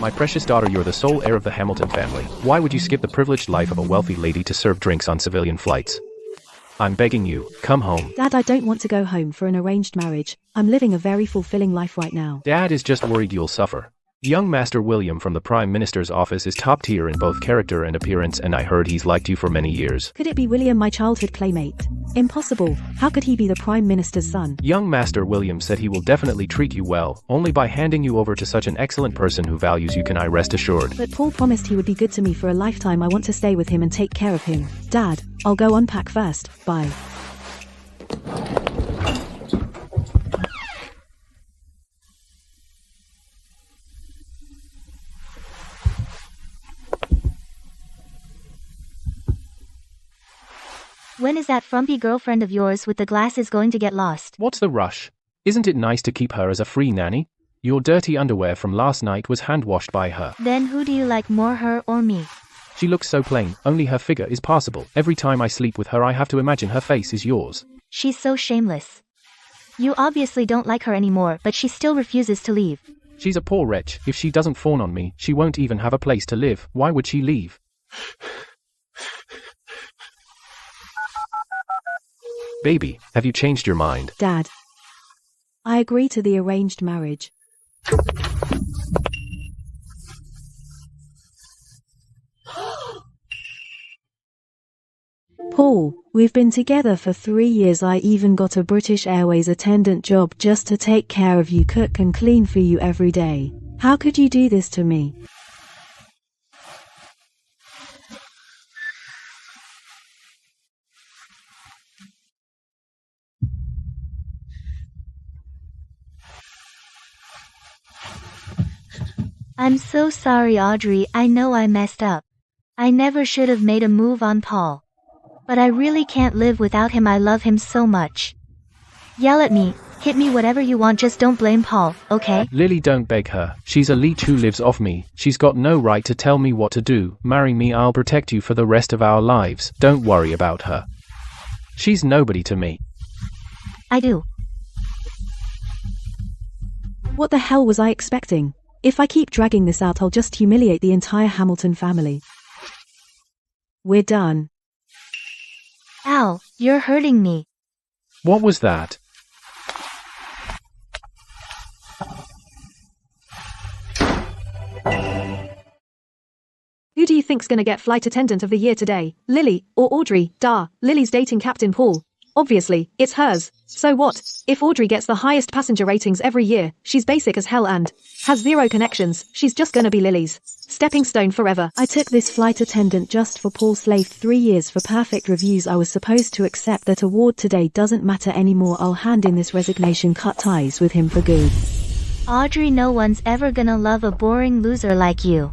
My precious daughter, you're the sole heir of the Hamilton family. Why would you skip the privileged life of a wealthy lady to serve drinks on civilian flights? I'm begging you, come home. Dad, I don't want to go home for an arranged marriage. I'm living a very fulfilling life right now. Dad is just worried you'll suffer. Young Master William from the Prime Minister's office is top tier in both character and appearance, and I heard he's liked you for many years. Could it be William, my childhood playmate? Impossible. How could he be the Prime Minister's son? Young Master William said he will definitely treat you well. Only by handing you over to such an excellent person who values you can I rest assured. But Paul promised he would be good to me for a lifetime. I want to stay with him and take care of him. Dad, I'll go unpack first. Bye. When is that frumpy girlfriend of yours with the glasses going to get lost? What's the rush? Isn't it nice to keep her as a free nanny? Your dirty underwear from last night was hand-washed by her. Then who do you like more, her or me? She looks so plain, only her figure is passable. Every time I sleep with her I have to imagine her face is yours. She's so shameless. You obviously don't like her anymore, but she still refuses to leave. She's a poor wretch. If she doesn't fawn on me, she won't even have a place to live. Why would she leave? Baby, have you changed your mind? Dad, I agree to the arranged marriage. Paul, we've been together for 3 years. I even got a British Airways attendant job just to take care of you, cook and clean for you every day. How could you do this to me? I'm so sorry, Audrey. I know I messed up. I never should have made a move on Paul. But I really can't live without him. I love him so much. Yell at me, hit me, whatever you want, just don't blame Paul, okay? Lily, don't beg her. She's a leech who lives off me. She's got no right to tell me what to do. Marry me, I'll protect you for the rest of our lives. Don't worry about her. She's nobody to me. I do. What the hell was I expecting? If I keep dragging this out, I'll just humiliate the entire Hamilton family. We're done. Ow, you're hurting me. What was that? Who do you think's gonna get flight attendant of the year today? Lily or Audrey? Duh, Lily's dating Captain Paul. Obviously, it's hers. So what? If Audrey gets the highest passenger ratings every year, she's basic as hell and has zero connections, she's just gonna be Lily's stepping stone forever. I took this flight attendant just for Paul, slaved 3 years for perfect reviews. I was supposed to accept that award today. Doesn't matter anymore. I'll hand in this resignation, cut ties with him for good. Audrey, no one's ever gonna love a boring loser like you.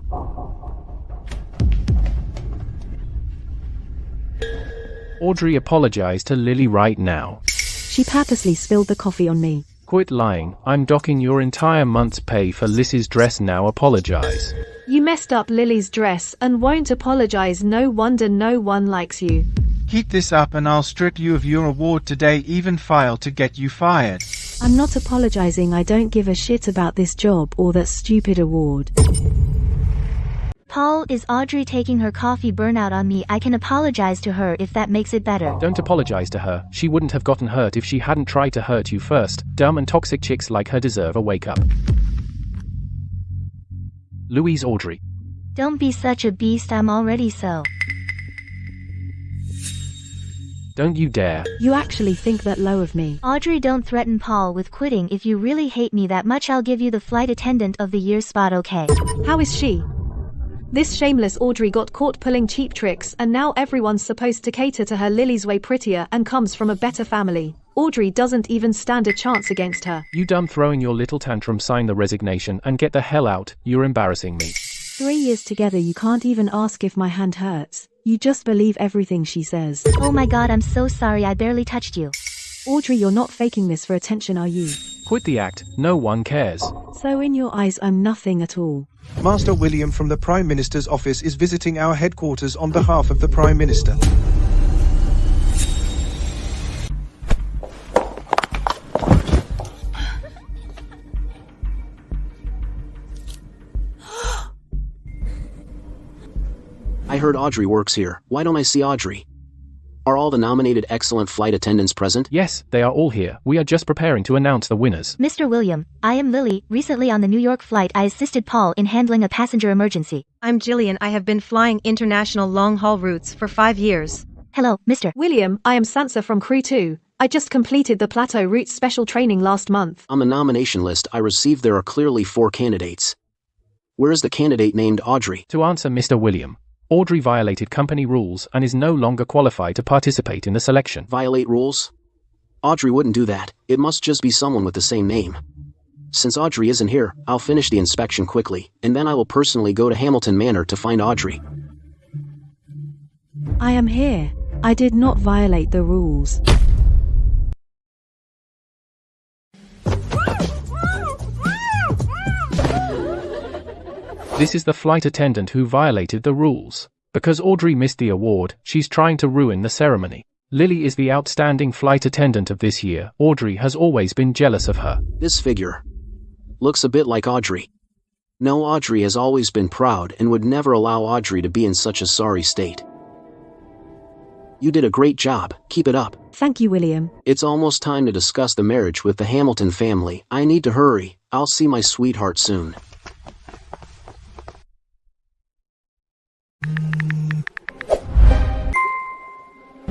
Audrey, apologize to Lily right now. She purposely spilled the coffee on me. Quit lying. I'm docking your entire month's pay for Lizzie's dress now. Apologize. You messed up Lily's dress and won't apologize. No wonder no one likes you. Keep this up and I'll strip you of your award today, even file to get you fired. I'm not apologizing. I don't give a shit about this job or that stupid award. Paul, is Audrey taking her coffee burnout on me? I can apologize to her if that makes it better. Don't apologize to her. She wouldn't have gotten hurt if she hadn't tried to hurt you first. Dumb and toxic chicks like her deserve a wake up. Louise, Audrey. Don't be such a beast. I'm already so. Don't you dare. You actually think that low of me? Audrey, don't threaten Paul with quitting. If you really hate me that much, I'll give you the flight attendant of the year spot, okay? How is she? This shameless Audrey got caught pulling cheap tricks, and now everyone's supposed to cater to her. Lily's way prettier and comes from a better family. Audrey doesn't even stand a chance against her. You dumb, throwing your little tantrum. Sign the resignation and get the hell out. You're embarrassing me. 3 years together, you can't even ask if my hand hurts. You just believe everything she says. Oh my god, I'm so sorry. I barely touched you. Audrey, you're not faking this for attention, are you? Quit the act. No one cares. So in your eyes, I'm nothing at all. Master William from the Prime Minister's office is visiting our headquarters on behalf of the Prime Minister. I heard Audrey works here. Why don't I see Audrey? Are all the nominated excellent flight attendants present? Yes, they are all here. We are just preparing to announce the winners. Mr. William, I am Lily. Recently on the New York flight I assisted Paul in handling a passenger emergency. I'm Jillian. I have been flying international long-haul routes for 5 years. Hello, Mr. William, I am Sansa from Crew 2. I just completed the Plateau Routes special training last month. On the nomination list I received there are clearly 4 candidates. Where is the candidate named Audrey? To answer Mr. William, Audrey violated company rules and is no longer qualified to participate in the selection. Violate rules? Audrey wouldn't do that. It must just be someone with the same name. Since Audrey isn't here, I'll finish the inspection quickly, and then I will personally go to Hamilton Manor to find Audrey. I am here. I did not violate the rules. This is the flight attendant who violated the rules. Because Audrey missed the award, she's trying to ruin the ceremony. Lily is the outstanding flight attendant of this year. Audrey has always been jealous of her. This figure looks a bit like Audrey. No, Audrey has always been proud and would never allow Audrey to be in such a sorry state. You did a great job. Keep it up. Thank you, William. It's almost time to discuss the marriage with the Hamilton family. I need to hurry. I'll see my sweetheart soon.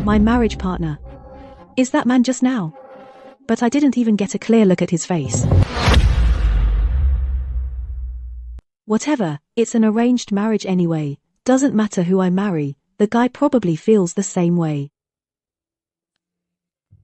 My marriage partner. Is that man just now? But I didn't even get a clear look at his face. Whatever, it's an arranged marriage anyway. Doesn't matter who I marry, the guy probably feels the same way.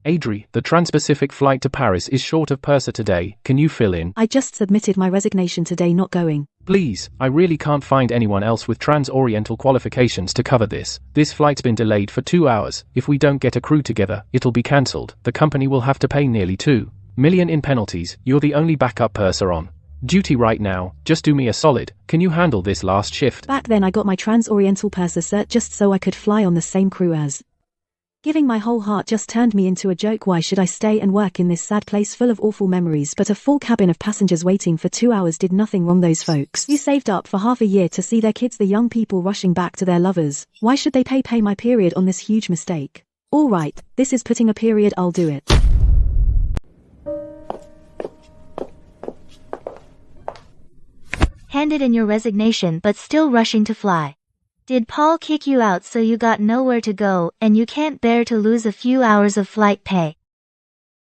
Audrey, the Trans-Pacific flight to Paris is short of purser today. Can you fill in? I just submitted my resignation today, not going. Please, I really can't find anyone else with trans-oriental qualifications to cover this. This flight's been delayed for 2 hours. If we don't get a crew together, it'll be cancelled. The company will have to pay nearly $2 million in penalties. You're the only backup purser on duty right now. Just do me a solid. Can you handle this last shift? Back then I got my trans-oriental purser cert just so I could fly on the same crew as. Giving my whole heart just turned me into a joke. Why should I stay and work in this sad place full of awful memories? But a full cabin of passengers waiting for 2 hours did nothing wrong. Those folks who saved up for half a year to see their kids, the young people rushing back to their lovers. Why should they pay my period on this huge mistake? Alright, this is putting a period, I'll do it. Handed in your resignation but still rushing to fly. Did Paul kick you out so you got nowhere to go and you can't bear to lose a few hours of flight pay?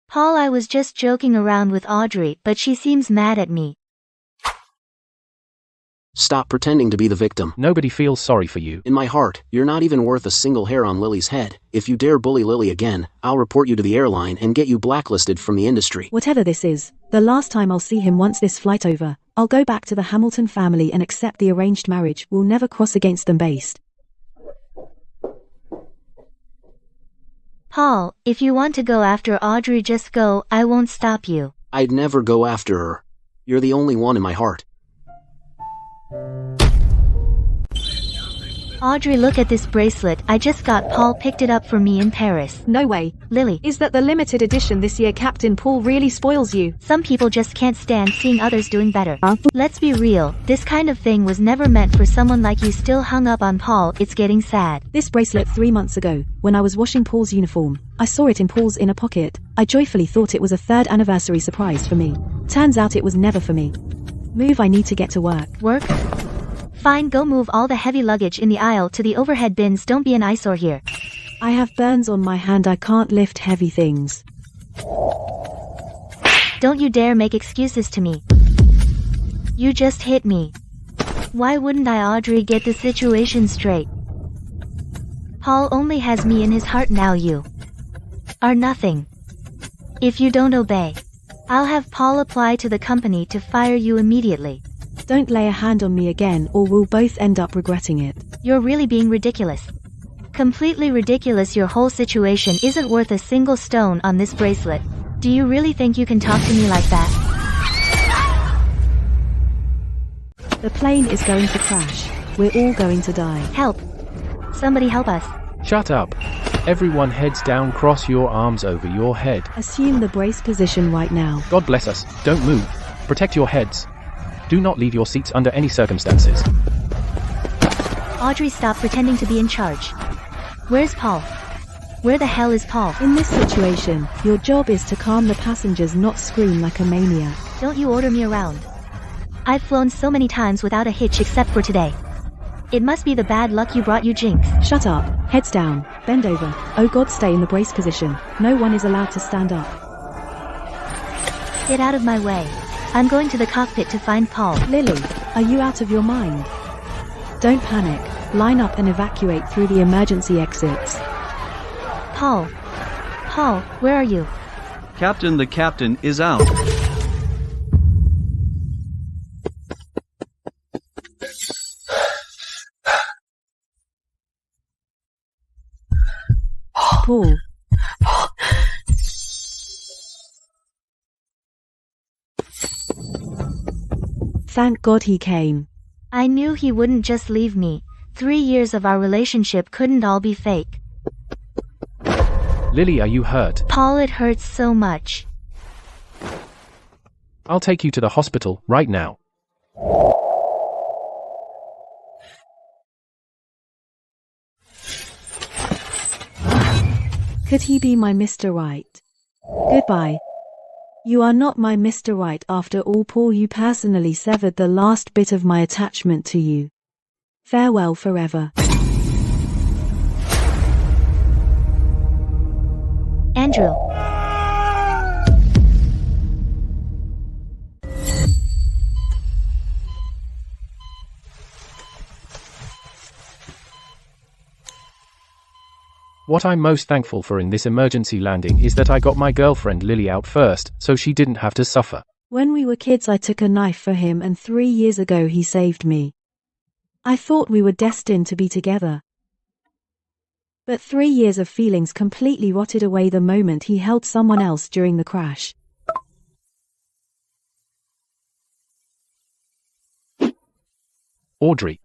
Paul, I was just joking around with Audrey, but she seems mad at me. Stop pretending to be the victim. Nobody feels sorry for you. In my heart, you're not even worth a single hair on Lily's head. If you dare bully Lily again, I'll report you to the airline and get you blacklisted from the industry. Whatever this is, the last time I'll see him once this flight over. I'll go back to the Hamilton family and accept the arranged marriage. We'll never cross against them based. Paul, if you want to go after Audrey, just go. I won't stop you. I'd never go after her. You're the only one in my heart. Audrey, look at this bracelet. I just got. Paul picked it up for me in Paris. No way. Lily, Is that the limited edition this year? Captain Paul really spoils you. some people just can't stand seeing others doing better. Let's be real, this kind of thing was never meant for someone like you. Still hung up on Paul. It's getting sad. This bracelet 3 months ago, when I was washing Paul's uniform, I saw it in Paul's inner pocket. I joyfully thought it was a 3rd anniversary surprise for me. Turns out it was never for me. Move, I need to get to work. Work? Fine, go move all the heavy luggage in the aisle to the overhead bins. Don't be an eyesore here. I have burns on my hand. I can't lift heavy things. Don't you dare make excuses to me. You just hit me. Why wouldn't I? Audrey, get the situation straight. Paul only has me in his heart now. You are nothing. If you don't obey, I'll have Paul apply to the company to fire you immediately. Don't lay a hand on me again or we'll both end up regretting it. You're really being ridiculous. Completely ridiculous. Your whole situation isn't worth a single stone on this bracelet. Do you really think you can talk to me like that? The plane is going to crash. We're all going to die. Help. Somebody help us. Shut up. Everyone heads down, cross your arms over your head. Assume the brace position right now. God bless us. Don't move. Protect your heads. Do not leave your seats under any circumstances. Audrey, stop pretending to be in charge. Where's Paul? Where the hell is Paul? In this situation, your job is to calm the passengers, not scream like a maniac. Don't you order me around. I've flown so many times without a hitch except for today. It must be the bad luck you brought, you jinx. Shut up, heads down, bend over. Oh God, stay in the brace position. No one is allowed to stand up. Get out of my way. I'm going to the cockpit to find Paul. Lily, are you out of your mind? Don't panic. Line up and evacuate through the emergency exits. Paul. Paul, where are you? Captain, the captain is out. Paul. Thank God he came. I knew he wouldn't just leave me. 3 years of our relationship couldn't all be fake. Lily, are you hurt? Paul, it hurts so much. I'll take you to the hospital right now. Could he be my Mr. Right? Goodbye. You are not my Mr. Right after all, Paul. You personally severed the last bit of my attachment to you. Farewell forever. Andrew. What I'm most thankful for in this emergency landing is that I got my girlfriend Lily out first, so she didn't have to suffer. When we were kids, I took a knife for him, and 3 years ago he saved me. I thought we were destined to be together. But 3 years of feelings completely rotted away the moment he held someone else during the crash. Audrey.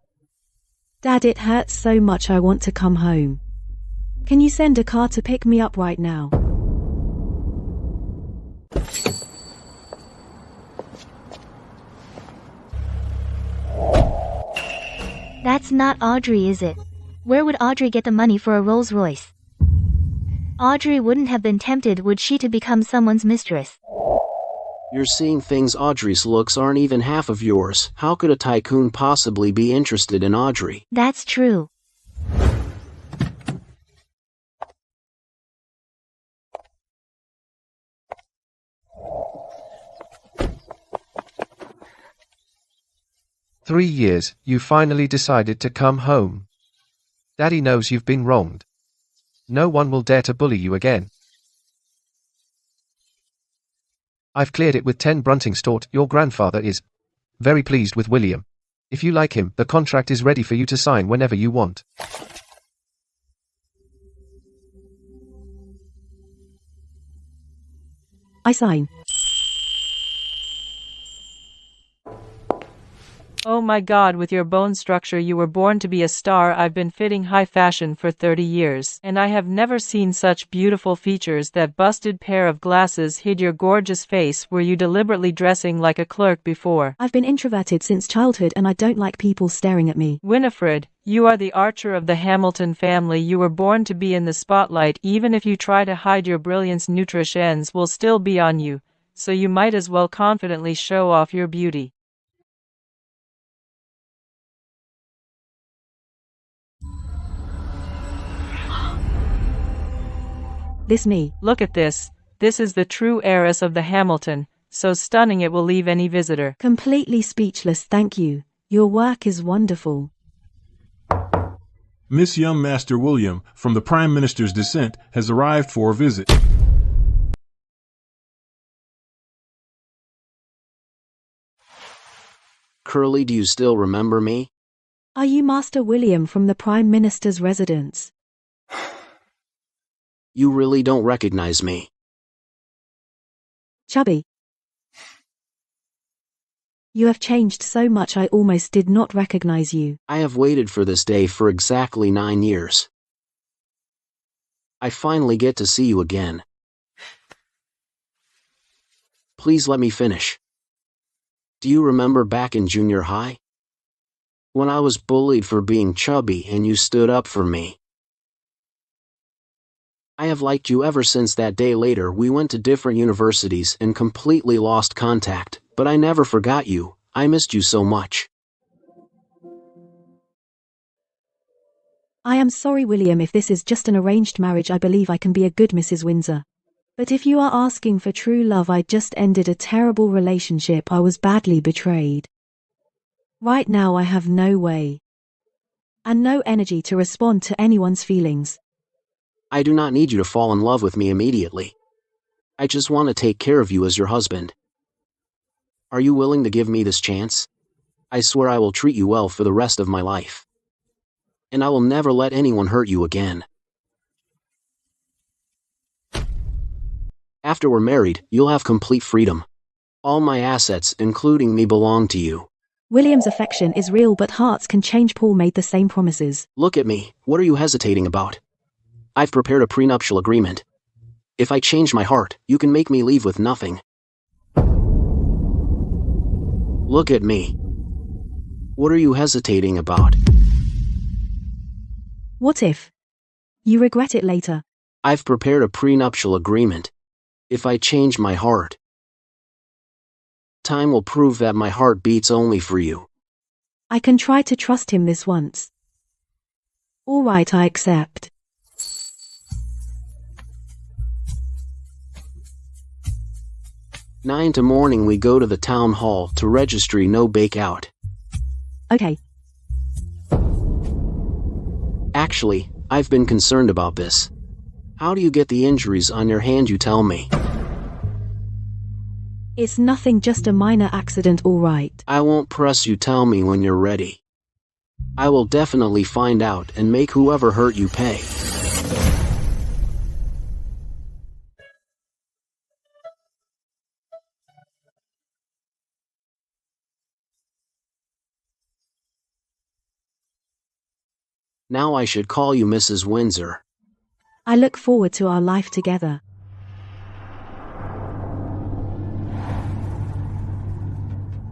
Dad, it hurts so much. I want to come home. Can you send a car to pick me up right now? That's not Audrey, is it? Where would Audrey get the money for a Rolls Royce? Audrey wouldn't have been tempted, would she, to become someone's mistress? You're seeing things. Audrey's looks aren't even half of yours. How could a tycoon possibly be interested in Audrey? That's true. "3 years, you finally decided to come home. Daddy knows you've been wronged. No one will dare to bully you again. I've cleared it with 10 Bruntingstort. Your grandfather is very pleased with William. If you like him, the contract is ready for you to sign whenever you want." I sign. Oh my God, with your bone structure you were born to be a star. I've been fitting high fashion for 30 years, and I have never seen such beautiful features. That busted pair of glasses hid your gorgeous face. Were you deliberately dressing like a clerk before? I've been introverted since childhood and I don't like people staring at me. Winifred, you are the archer of the Hamilton family. You were born to be in the spotlight. Even if you try to hide your brilliance, nutritions will still be on you, so you might as well confidently show off your beauty. This me. Look at this. This is the true heiress of the Hamilton. So stunning it will leave any visitor completely speechless. Thank you. Your work is wonderful. Miss Young Master William, from the Prime Minister's descent, has arrived for a visit. Curly, do you still remember me? Are you Master William from the Prime Minister's residence? You really don't recognize me. Chubby. You have changed so much I almost did not recognize you. I have waited for this day for exactly 9 years. I finally get to see you again. Please let me finish. Do you remember back in junior high? When I was bullied for being chubby and you stood up for me. I have liked you ever since that day. Later we went to different universities and completely lost contact, but I never forgot you. I missed you so much. I am sorry, William, if this is just an arranged marriage. I believe I can be a good Mrs. Windsor. But if you are asking for true love, I just ended a terrible relationship. I was badly betrayed. Right now I have no way and no energy to respond to anyone's feelings. I do not need you to fall in love with me immediately. I just want to take care of you as your husband. Are you willing to give me this chance? I swear I will treat you well for the rest of my life. And I will never let anyone hurt you again. After we're married, you'll have complete freedom. All my assets, including me, belong to you. William's affection is real, but hearts can change. Paul made the same promises. Look at me. What are you hesitating about? I've prepared a prenuptial agreement. If I change my heart, you can make me leave with nothing. Look at me. What are you hesitating about? What if you regret it later? I've prepared a prenuptial agreement. If I change my heart, time will prove that my heart beats only for you. I can try to trust him this once. All right, I accept. Nine to morning we go to the town hall to registry. No bake out. Okay. Actually, I've been concerned about this. How do you get the injuries on your hand, you tell me? It's nothing, just a minor accident, all right. I won't press you, tell me when you're ready. I will definitely find out and make whoever hurt you pay. Now I should call you Mrs. Windsor. I look forward to our life together.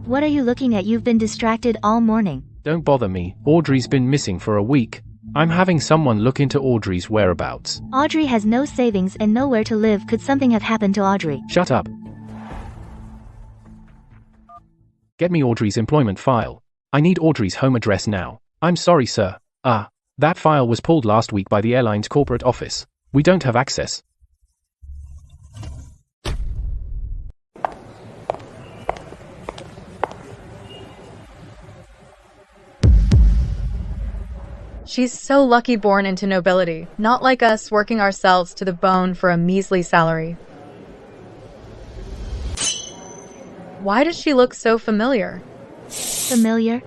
What are you looking at? You've been distracted all morning. Don't bother me. Audrey's been missing for a week. I'm having someone look into Audrey's whereabouts. Audrey has no savings and nowhere to live. Could something have happened to Audrey? Shut up. Get me Audrey's employment file. I need Audrey's home address now. I'm sorry, sir. That file was pulled last week by the airline's corporate office. We don't have access. She's so lucky, born into nobility, not like us working ourselves to the bone for a measly salary. Why does she look so familiar? Familiar?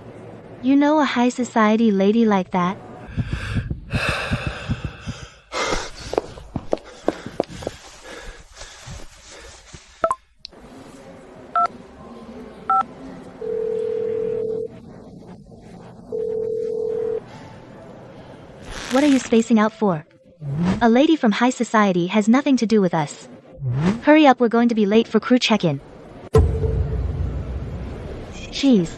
You know a high society lady like that? What are you spacing out for? A lady from high society has nothing to do with us. Hurry up, we're going to be late for crew check-in. Jeez.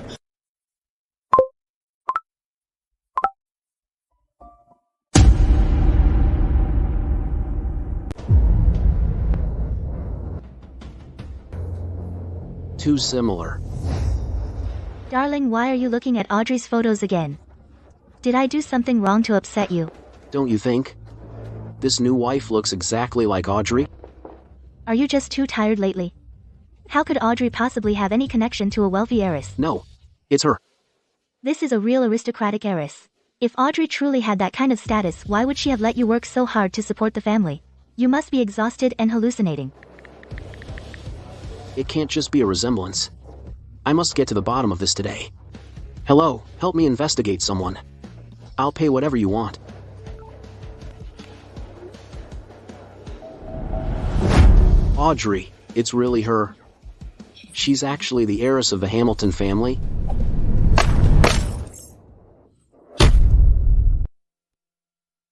Too similar. Darling, why are you looking at Audrey's photos again? Did I do something wrong to upset you? Don't you think? This new wife looks exactly like Audrey. Are you just too tired lately? How could Audrey possibly have any connection to a wealthy heiress? No, it's her. This is a real aristocratic heiress. If Audrey truly had that kind of status, why would she have let you work so hard to support the family? You must be exhausted and hallucinating. It can't just be a resemblance. I must get to the bottom of this today. Hello, help me investigate someone. I'll pay whatever you want. Audrey, it's really her. She's actually the heiress of the Hamilton family.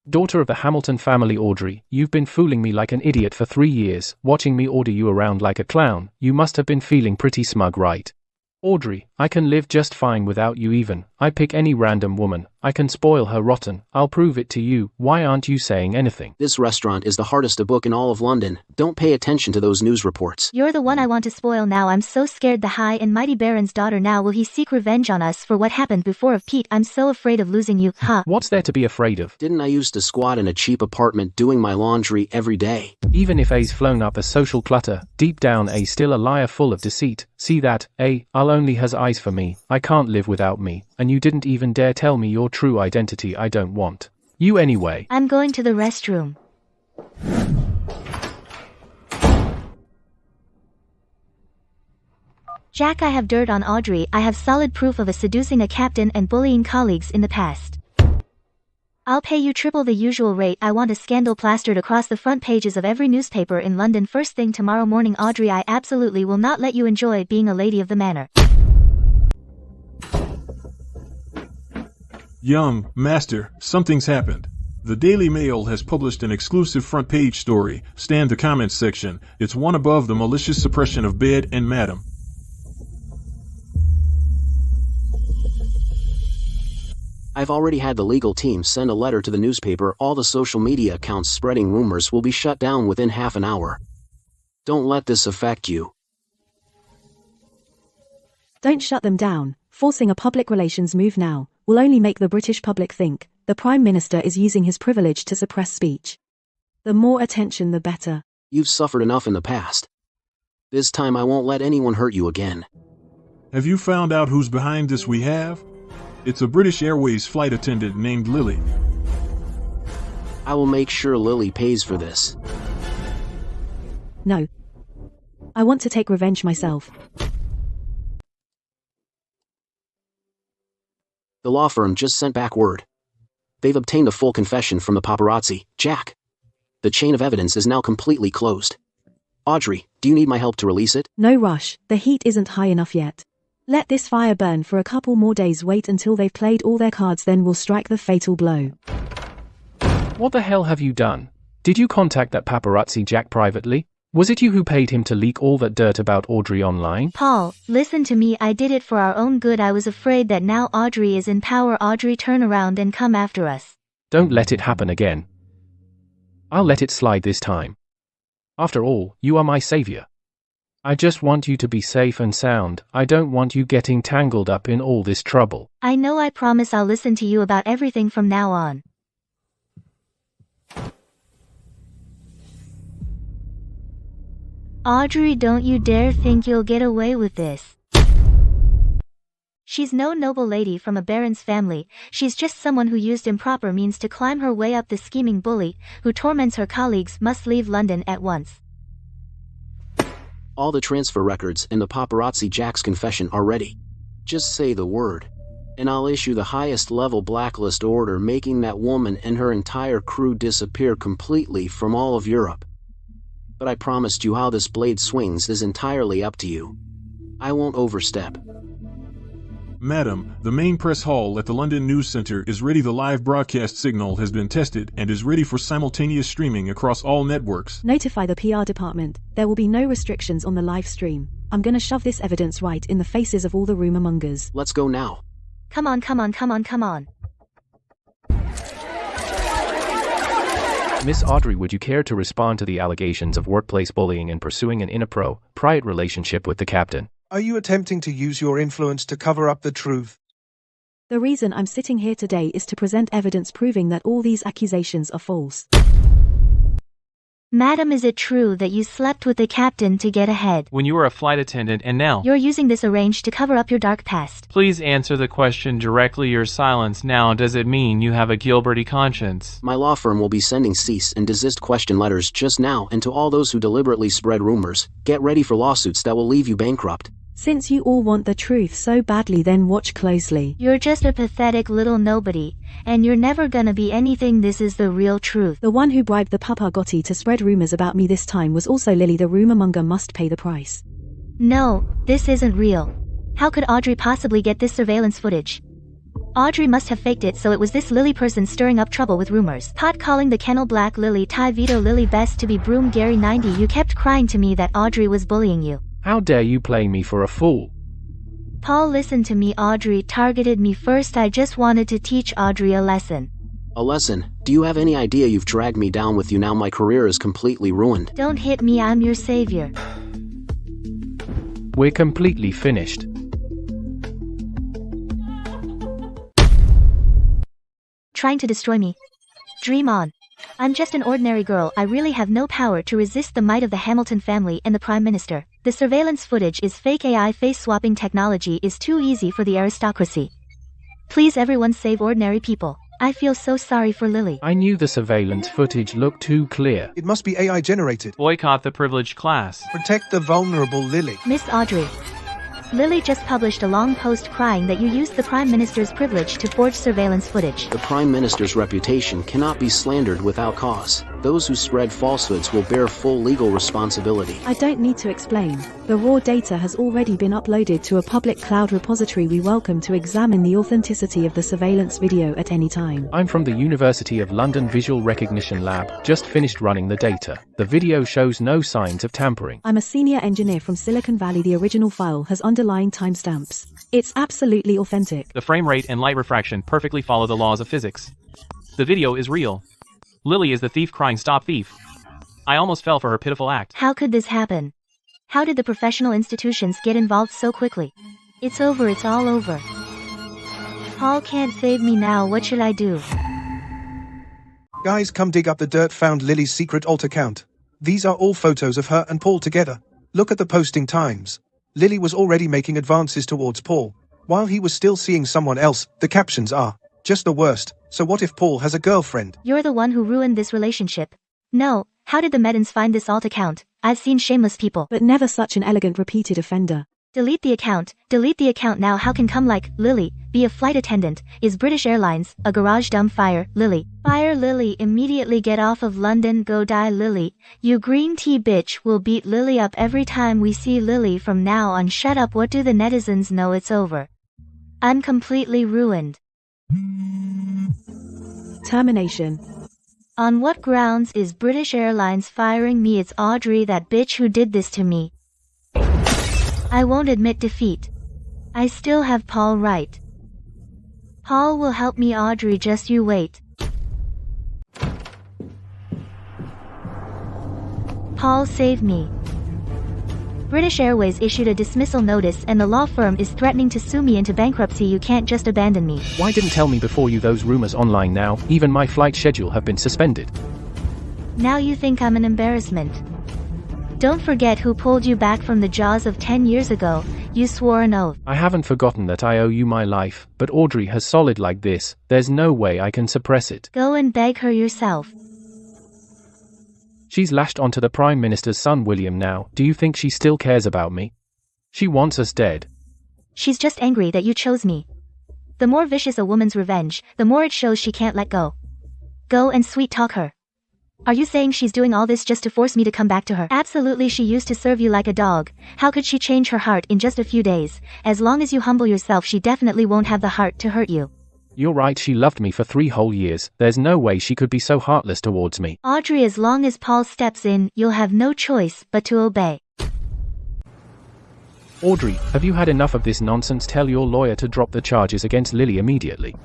Daughter of the Hamilton family, Audrey, you've been fooling me like an idiot for 3 years, watching me order you around like a clown. You must have been feeling pretty smug, right? Audrey, I can live just fine without you even. I pick any random woman. I can spoil her rotten. I'll prove it to you. Why aren't you saying anything? This restaurant is the hardest to book in all of London. Don't pay attention to those news reports. You're the one I want to spoil now. I'm so scared. The high and mighty Baron's daughter. Now will he seek revenge on us for what happened before of Pete? I'm so afraid of losing you. Ha. What's there to be afraid of? Didn't I used to squat in a cheap apartment doing my laundry every day? Even if A's flown up as social clutter, deep down A's still a liar full of deceit. See that, I'll only has eyes for me. I can't live without me. And you didn't even dare tell me your true identity. I don't want you anyway. I'm going to the restroom. Jack, I have dirt on Audrey. I have solid proof of a seducing a captain and bullying colleagues in the past. I'll pay you triple the usual rate. I want a scandal plastered across the front pages of every newspaper in London first thing tomorrow morning. Audrey, I absolutely will not let you enjoy being a lady of the manor. Young master, something's happened. The Daily Mail has published an exclusive front page story. Stand the comments section. It's one above the malicious suppression of bed and madam. I've already had the legal team send a letter to the newspaper. All the social media accounts spreading rumors will be shut down within half an hour. Don't let this affect you. Don't shut them down. Forcing a public relations move now will only make the British public think the Prime Minister is using his privilege to suppress speech. The more attention the better. You've suffered enough in the past. This time I won't let anyone hurt you again. Have you found out who's behind this? We have? It's a British Airways flight attendant named Lily. I will make sure Lily pays for this. No. I want to take revenge myself. The law firm just sent back word. They've obtained a full confession from the paparazzi, Jack. The chain of evidence is now completely closed. Audrey, do you need my help to release it? No rush, the heat isn't high enough yet. Let this fire burn for a couple more days. Wait until they've played all their cards, then we'll strike the fatal blow. What the hell have you done? Did you contact that paparazzi Jack privately? Was it you who paid him to leak all that dirt about Audrey online? Paul, listen to me. I did it for our own good. I was afraid that now Audrey is in power. Audrey, turn around and come after us. Don't let it happen again. I'll let it slide this time. After all, you are my savior. I just want you to be safe and sound. I don't want you getting tangled up in all this trouble. I know. I promise I'll listen to you about everything from now on. Audrey, don't you dare think you'll get away with this. She's no noble lady from a baron's family. She's just someone who used improper means to climb her way up. The scheming bully who torments her colleagues must leave London at once. All the transfer records and the paparazzi Jack's confession are ready. Just say the word, and I'll issue the highest level blacklist order, making that woman and her entire crew disappear completely from all of Europe. But I promised you how this blade swings is entirely up to you. I won't overstep. Madam, the main press hall at the London News Centre is ready. The live broadcast signal has been tested and is ready for simultaneous streaming across all networks. Notify the PR department. There will be no restrictions on the live stream. I'm gonna shove this evidence right in the faces of all the rumor mongers. Let's go now. Come on, come on, come on, come on. Miss Audrey, would you care to respond to the allegations of workplace bullying and pursuing an inappropriate relationship with the captain? Are you attempting to use your influence to cover up the truth? The reason I'm sitting here today is to present evidence proving that all these accusations are false. Madam, is it true that you slept with the captain to get ahead? When you were a flight attendant and now you're using this arranged to cover up your dark past. Please answer the question directly. Your silence now, does it mean you have a Gilberty conscience? My law firm will be sending cease and desist question letters just now, and to all those who deliberately spread rumors, get ready for lawsuits that will leave you bankrupt. Since you all want the truth so badly, then watch closely. You're just a pathetic little nobody, and you're never gonna be anything. This is the real truth. The one who bribed the paparazzi to spread rumors about me this time was also Lily. The rumor monger must pay the price. No, this isn't real. How could Audrey possibly get this surveillance footage? Audrey must have faked it, so it was this Lily person stirring up trouble with rumors. Pot calling the kennel black Lily, tie veto Lily, best to be broom Gary 90. You kept crying to me that Audrey was bullying you. How dare you play me for a fool? Paul, listen to me. Audrey targeted me first. I just wanted to teach Audrey a lesson. A lesson? Do you have any idea you've dragged me down with you now? My career is completely ruined. Don't hit me, I'm your savior. We're completely finished. Trying to destroy me? Dream on. I'm just an ordinary girl. I really have no power to resist the might of the Hamilton family and the Prime Minister. The surveillance footage is fake. AI face-swapping technology is too easy for the aristocracy. Please everyone save ordinary people. I feel so sorry for Lily. I knew the surveillance footage looked too clear. It must be AI generated. Boycott the privileged class. Protect the vulnerable, Lily. Miss Audrey. Lily just published a long post crying that you used the Prime Minister's privilege to forge surveillance footage. The Prime Minister's reputation cannot be slandered without cause. Those who spread falsehoods will bear full legal responsibility. I don't need to explain. The raw data has already been uploaded to a public cloud repository. We welcome to examine the authenticity of the surveillance video at any time. I'm from the University of London Visual Recognition Lab, just finished running the data. The video shows no signs of tampering. I'm a senior engineer from Silicon Valley. The original file has underlying timestamps. It's absolutely authentic. The frame rate and light refraction perfectly follow the laws of physics. The video is real. Lily is the thief crying, "Stop thief." I almost fell for her pitiful act. How could this happen? How did the professional institutions get involved so quickly? It's over, it's all over. Paul can't save me now, what should I do? Guys, come dig up the dirt. Found Lily's secret alt account. These are all photos of her and Paul together. Look at the posting times. Lily was already making advances towards Paul, while he was still seeing someone else. The captions are just the worst. So what if Paul has a girlfriend? You're the one who ruined this relationship. No, how did the Medans find this alt account? I've seen shameless people. But never such an elegant repeated offender. Delete the account now. How can come like Lily be a flight attendant? Is British Airlines a garage dumb? Fire Lily. Fire Lily immediately. Get off of London, go die Lily. You green tea bitch. Will beat Lily up every time we see Lily from now on. Shut up. What do the netizens know? It's over. I'm completely ruined. Termination. On what grounds is British Airlines firing me? It's Audrey, that bitch who did this to me. I won't admit defeat. I still have Paul right. Paul will help me, Audrey, just you wait. Paul, save me. British Airways issued a dismissal notice and the law firm is threatening to sue me into bankruptcy. You can't just abandon me. Why didn't tell me before? You those rumors online now? Even my flight schedule have been suspended. Now you think I'm an embarrassment. Don't forget who pulled you back from the jaws of 10 years ago. You swore an oath. I haven't forgotten that I owe you my life, but Audrey has solid like this. There's no way I can suppress it. Go and beg her yourself. She's lashed onto the Prime Minister's son William now. Do you think she still cares about me? She wants us dead. She's just angry that you chose me. The more vicious a woman's revenge, the more it shows she can't let go. Go and sweet talk her. Are you saying she's doing all this just to force me to come back to her? Absolutely. She used to serve you like a dog. How could she change her heart in just a few days? As long as you humble yourself, she definitely won't have the heart to hurt you. You're right, she loved me for 3 whole years. There's no way she could be so heartless towards me. Audrey, as long as Paul steps in, you'll have no choice but to obey. Audrey, have you had enough of this nonsense? Tell your lawyer to drop the charges against Lily immediately.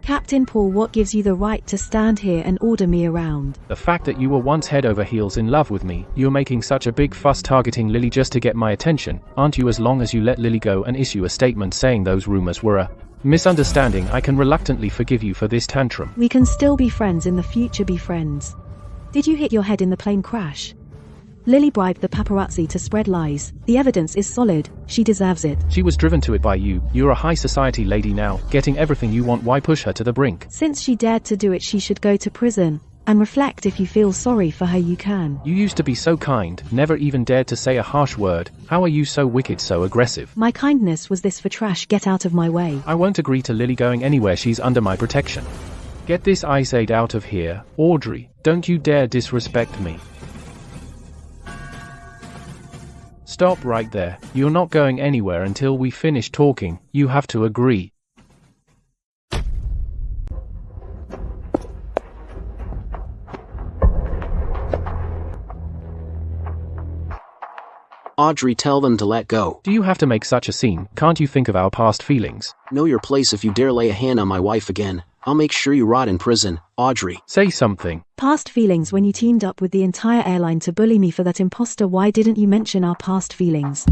Captain Paul, what gives you the right to stand here and order me around? The fact that you were once head over heels in love with me. You're making such a big fuss targeting Lily just to get my attention, aren't you? As long as you let Lily go and issue a statement saying those rumors were a misunderstanding, I can reluctantly forgive you for this tantrum. We can still be friends in the future. Be friends. Did you hit your head in the plane crash? Lily bribed the paparazzi to spread lies. The evidence is solid. She deserves it. She was driven to it by you. You're a high society lady now, getting everything you want. Why push her to the brink? Since she dared to do it, she should go to prison. And reflect. If you feel sorry for her, you can. You used to be so kind, never even dared to say a harsh word. How are you so wicked, so aggressive? My kindness was this for trash. Get out of my way. I won't agree to Lily going anywhere. She's under my protection. Get this Ice Aid out of here. Audrey, don't you dare disrespect me. Stop right there. You're not going anywhere until we finish talking. You have to agree. Audrey, tell them to let go. Do you have to make such a scene? Can't you think of our past feelings? Know your place. If you dare lay a hand on my wife again, I'll make sure you rot in prison, Audrey. Say something. Past feelings when you teamed up with the entire airline to bully me for that imposter. Why didn't you mention our past feelings?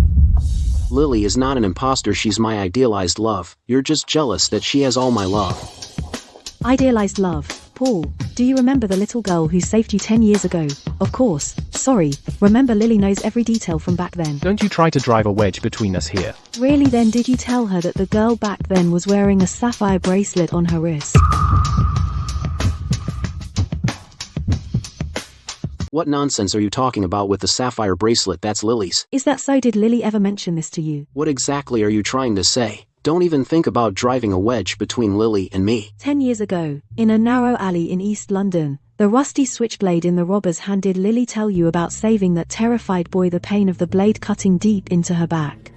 Lily is not an imposter. She's my idealized love. You're just jealous that she has all my love. Idealized love. Paul, do you remember the little girl who saved you 10 years ago? Of course. Sorry. Remember, Lily knows every detail from back then. Don't you try to drive a wedge between us here. Really? Then did you tell her that the girl back then was wearing a sapphire bracelet on her wrist? What nonsense are you talking about with the sapphire bracelet? That's Lily's. Is that so? Did Lily ever mention this to you? What exactly are you trying to say? Don't even think about driving a wedge between Lily and me. 10 years ago, in a narrow alley in East London, the rusty switchblade in the robber's hand. Did Lily tell you about saving that terrified boy? The pain of the blade cutting deep into her back.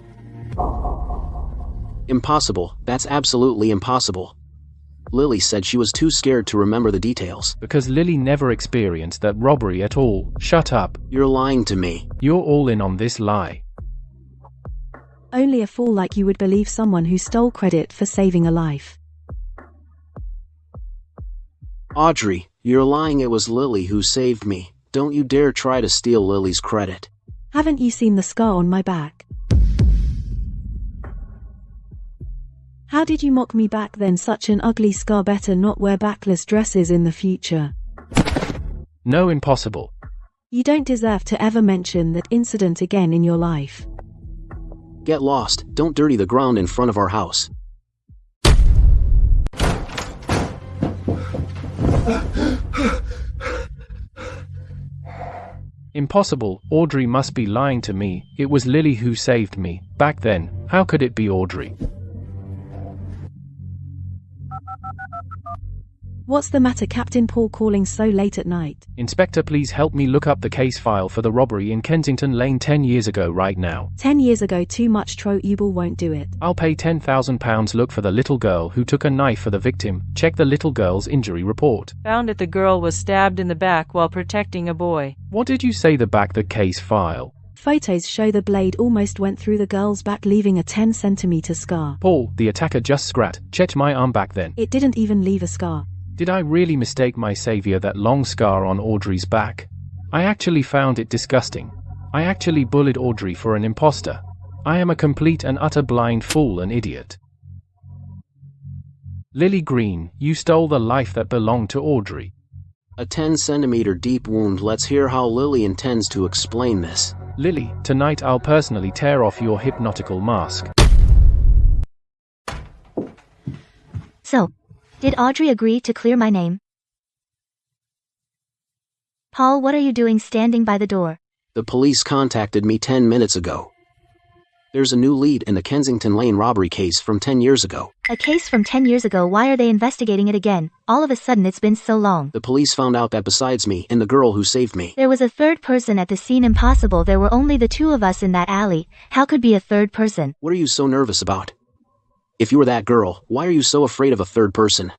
Impossible. That's absolutely impossible. Lily said she was too scared to remember the details. Because Lily never experienced that robbery at all. Shut up. You're lying to me. You're all in on this lie. Only a fool like you would believe someone who stole credit for saving a life. Audrey, you're lying. It was Lily who saved me. Don't you dare try to steal Lily's credit. Haven't you seen the scar on my back? How did you mock me back then? Such an ugly scar. Better not wear backless dresses in the future. No, impossible. You don't deserve to ever mention that incident again in your life. Get lost. Don't dirty the ground in front of our house. Impossible. Audrey must be lying to me. It was Lily who saved me back then. How could it be Audrey? What's the matter, Captain Paul, calling so late at night? Inspector, please help me look up the case file for the robbery in Kensington Lane 10 years ago right now. 10 years ago? Too much. Troubel won't do it. I'll pay £10,000. Look for the little girl who took a knife for the victim. Check the little girl's injury report. Found it. The girl was stabbed in the back while protecting a boy. What did you say? The back? The case file. Photos show the blade almost went through the girl's back, leaving a 10-centimeter scar. Paul, the attacker just checked my arm back then. It didn't even leave a scar. Did I really mistake my savior? That long scar on Audrey's back? I actually found it disgusting. I actually bullied Audrey for an imposter. I am a complete and utter blind fool and idiot. Lily Green, you stole the life that belonged to Audrey. A 10-centimeter deep wound. Let's hear how Lily intends to explain this. Lily, tonight I'll personally tear off your hypnotical mask. So, did Audrey agree to clear my name? Paul, what are you doing standing by the door? The police contacted me 10 minutes ago. There's a new lead in the Kensington Lane robbery case from 10 years ago. A case from 10 years ago? Why are they investigating it again? All of a sudden it's been so long. The police found out that besides me and the girl who saved me, there was a third person at the scene. Impossible. There were only the two of us in that alley. How could be a third person? What are you so nervous about? If you were that girl, why are you so afraid of a third person?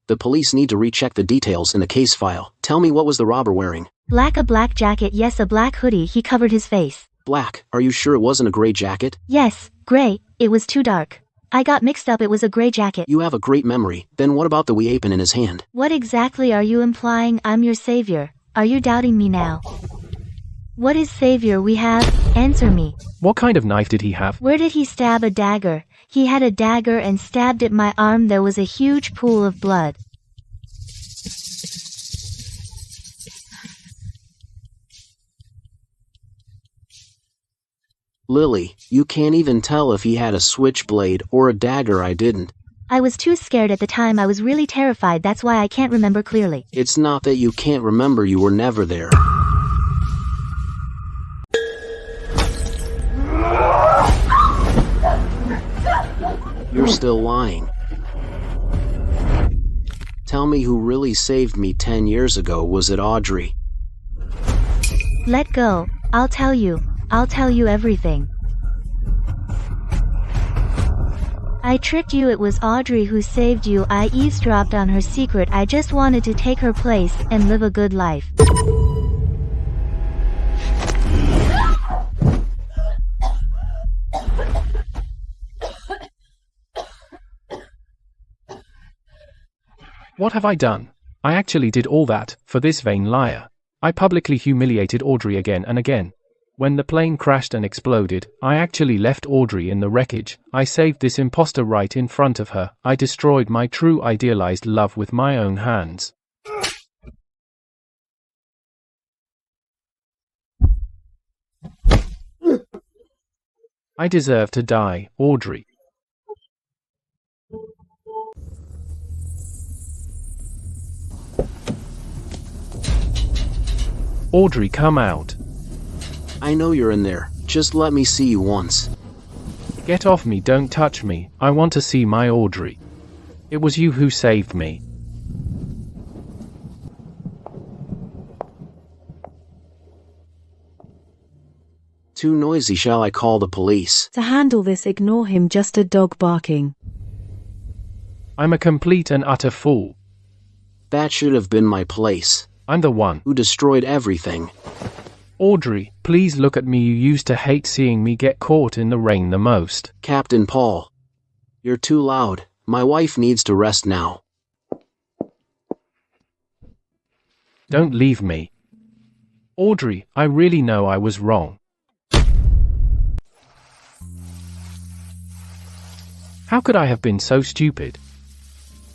The police need to recheck the details in the case file. Tell me, what was the robber wearing? Black. A black jacket. Yes, a black hoodie. He covered his face. Black. Are you sure it wasn't a gray jacket? Yes, gray. It was too dark. I got mixed up. It was a gray jacket. You have a great memory. Then what about the weapon in his hand? What exactly are you implying? I'm your savior. Are you doubting me now? What is savior we have? Answer me. What kind of knife did he have? Where did he stab? A dagger. He had a dagger and stabbed at my arm. There was a huge pool of blood. Lily, you can't even tell if he had a switchblade or a dagger. I didn't. I was too scared at the time. I was really terrified. That's why I can't remember clearly. It's not that you can't remember. You were never there. You're still lying. Tell me who really saved me 10 years ago. Was it Audrey? Let go. I'll tell you. I'll tell you everything. I tricked you. It was Audrey who saved you. I eavesdropped on her secret. I just wanted to take her place and live a good life. What have I done? I actually did all that, for this vain liar. I publicly humiliated Audrey again and again. When the plane crashed and exploded, I actually left Audrey in the wreckage. I saved this imposter right in front of her. I destroyed my true idealized love with my own hands. I deserve to die, Audrey. Audrey, come out. I know you're in there. Just let me see you once. Get off me, don't touch me. I want to see my Audrey. It was you who saved me. Too noisy, shall I call the police? To handle this, ignore him, just a dog barking. I'm a complete and utter fool. That should have been my place. I'm the one who destroyed everything. Audrey, please look at me. You used to hate seeing me get caught in the rain the most. Captain Paul, you're too loud. My wife needs to rest now. Don't leave me. Audrey, I really know I was wrong. How could I have been so stupid?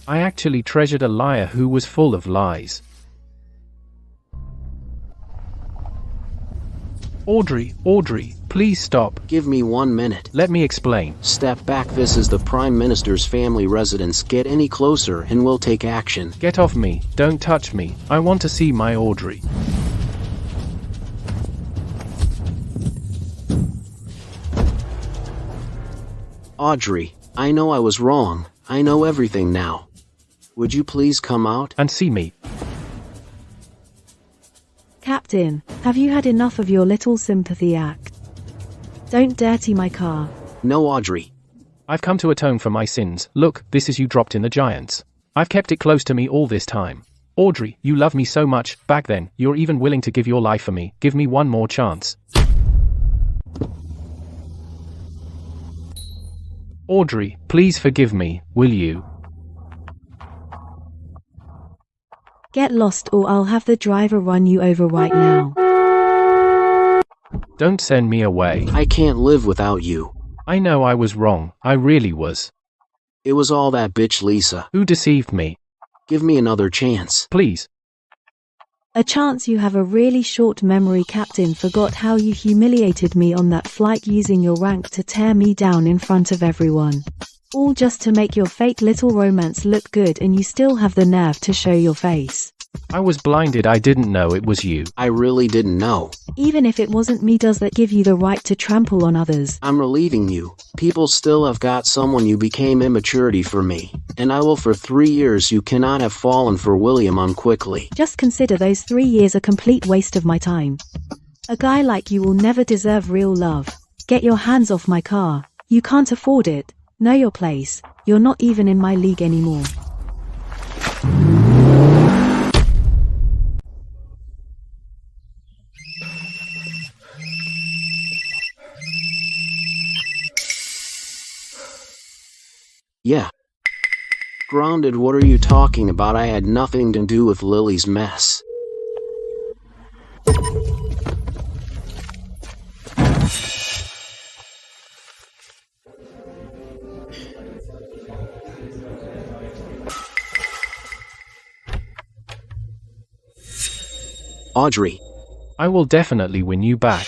I actually treasured a liar who was full of lies. Audrey, please stop. Give me 1 minute. Let me explain. Step back. This is the Prime Minister's family residence. Get any closer and we'll take action. Get off me. Don't touch me. I want to see my Audrey. Audrey, I know I was wrong. I know everything now. Would you please come out and see me? Captain, have you had enough of your little sympathy act? Don't dirty my car. No, Audrey. I've come to atone for my sins. Look, this is you dropped in the Giants. I've kept it close to me all this time. Audrey, you love me so much. Back then, you're even willing to give your life for me. Give me one more chance. Audrey, please forgive me, will you? Get lost or I'll have the driver run you over right now. Don't send me away. I can't live without you. I know I was wrong. I really was. It was all that bitch Lisa. Who deceived me? Give me another chance. Please. A chance? You have a really short memory, Captain. Forgot how you humiliated me on that flight using your rank to tear me down in front of everyone. All just to make your fake little romance look good, and you still have the nerve to show your face. I was blinded. I didn't know it was you. I really didn't know. Even if it wasn't me, does that give you the right to trample on others? I'm relieving you. People still have got someone. You became immaturity for me, and I will for 3 years. You cannot have fallen for William unquickly. Just consider those 3 years a complete waste of my time. A guy like you will never deserve real love. Get your hands off my car. You can't afford it. Know your place. You're not even in my league anymore. Yeah. Grounded, what are you talking about? I had nothing to do with Lily's mess. Audrey. I will definitely win you back.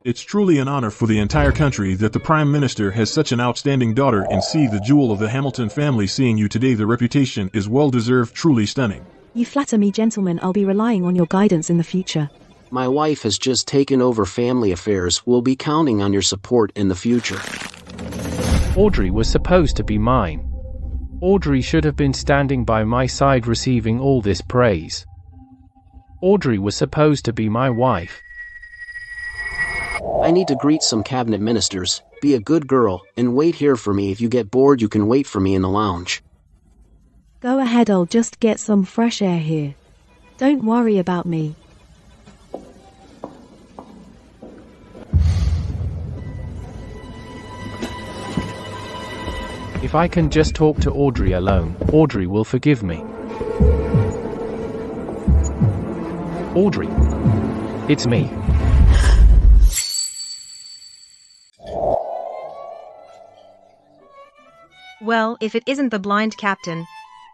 It's truly an honor for the entire country that the Prime Minister has such an outstanding daughter and see the jewel of the Hamilton family. Seeing you today, the reputation is well deserved, truly stunning. You flatter me, gentlemen. I'll be relying on your guidance in the future. My wife has just taken over family affairs. We'll be counting on your support in the future. Audrey was supposed to be mine. Audrey should have been standing by my side receiving all this praise. Audrey was supposed to be my wife. I need to greet some cabinet ministers. Be a good girl and wait here for me. If you get bored, you can wait for me in the lounge. Go ahead, I'll just get some fresh air here. Don't worry about me. If I can just talk to Audrey alone, Audrey will forgive me. Audrey. It's me. Well, if it isn't the blind captain.